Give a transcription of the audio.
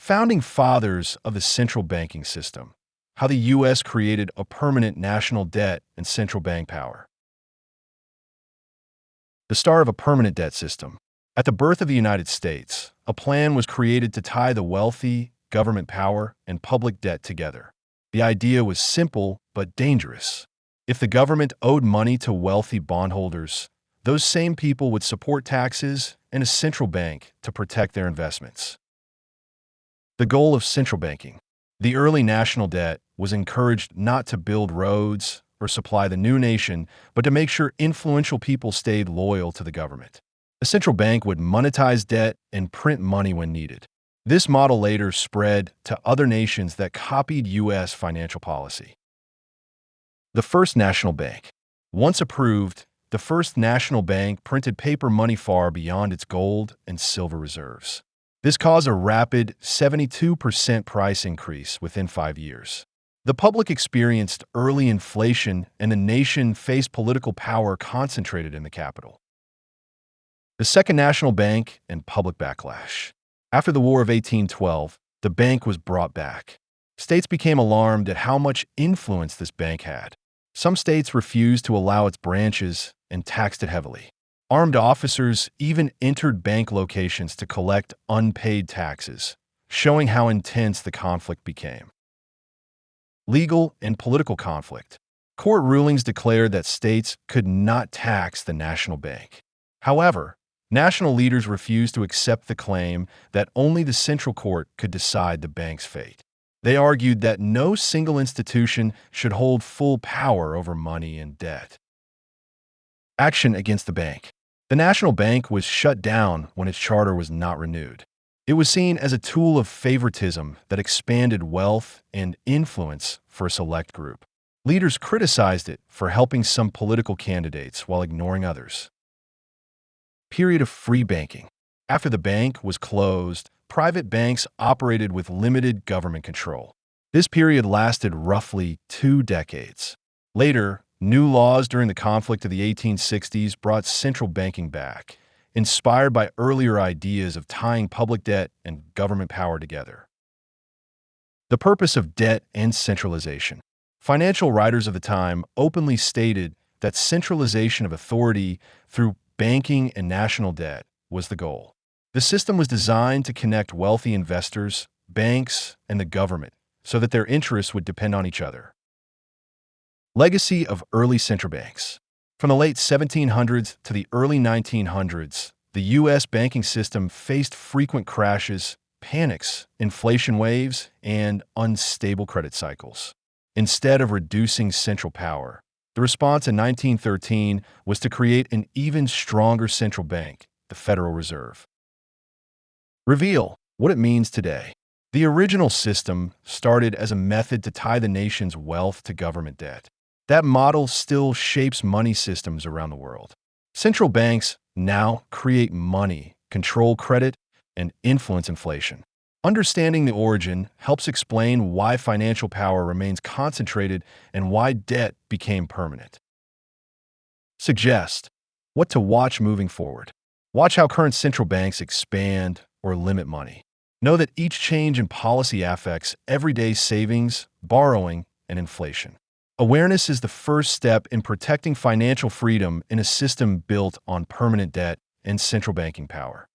Founding fathers of the central banking system. How the U.S. created a permanent national debt and central bank power. The start of a permanent debt system. At the birth of the United States, a plan was created to tie the wealthy, government power, and public debt together. The idea was simple but dangerous. If the government owed money to wealthy bondholders, those same people would support taxes and a central bank to protect their investments. The goal of central banking. The early national debt was encouraged not to build roads or supply the new nation, but to make sure influential people stayed loyal to the government. A central bank would monetize debt and print money when needed. This model later spread to other nations that copied U.S. financial policy. The first national bank. Once approved, the first national bank printed paper money far beyond its gold and silver reserves. This caused a rapid 72% price increase within 5 years. The public experienced early inflation, and the nation faced political power concentrated in the capital. The Second National Bank and public backlash. After the War of 1812, the bank was brought back. States became alarmed at how much influence this bank had. Some states refused to allow its branches and taxed it heavily. Armed officers even entered bank locations to collect unpaid taxes, showing how intense the conflict became. Legal and political conflict. Court rulings declared that states could not tax the national bank. However, national leaders refused to accept the claim that only the central court could decide the bank's fate. They argued that no single institution should hold full power over money and debt. Action against the bank. The national bank was shut down when its charter was not renewed. It was seen as a tool of favoritism that expanded wealth and influence for a select group. Leaders criticized it for helping some political candidates while ignoring others. Period of free banking. After the bank was closed, private banks operated with limited government control. This period lasted roughly 2 decades. Later, new laws during the conflict of the 1860s brought central banking back, inspired by earlier ideas of tying public debt and government power together. The purpose of debt and centralization. Financial writers of the time openly stated that centralization of authority through banking and national debt was the goal. The system was designed to connect wealthy investors, banks, and the government so that their interests would depend on each other. Legacy of early central banks. From the late 1700s to the early 1900s, the U.S. banking system faced frequent crashes, panics, inflation waves, and unstable credit cycles. Instead of reducing central power, the response in 1913 was to create an even stronger central bank, the Federal Reserve. Reveal what it means today. The original system started as a method to tie the nation's wealth to government debt. That model still shapes money systems around the world. Central banks now create money, control credit, and influence inflation. Understanding the origin helps explain why financial power remains concentrated and why debt became permanent. Suggest what to watch moving forward. Watch how current central banks expand or limit money. Know that each change in policy affects everyday savings, borrowing, and inflation. Awareness is the first step in protecting financial freedom in a system built on permanent debt and central banking power.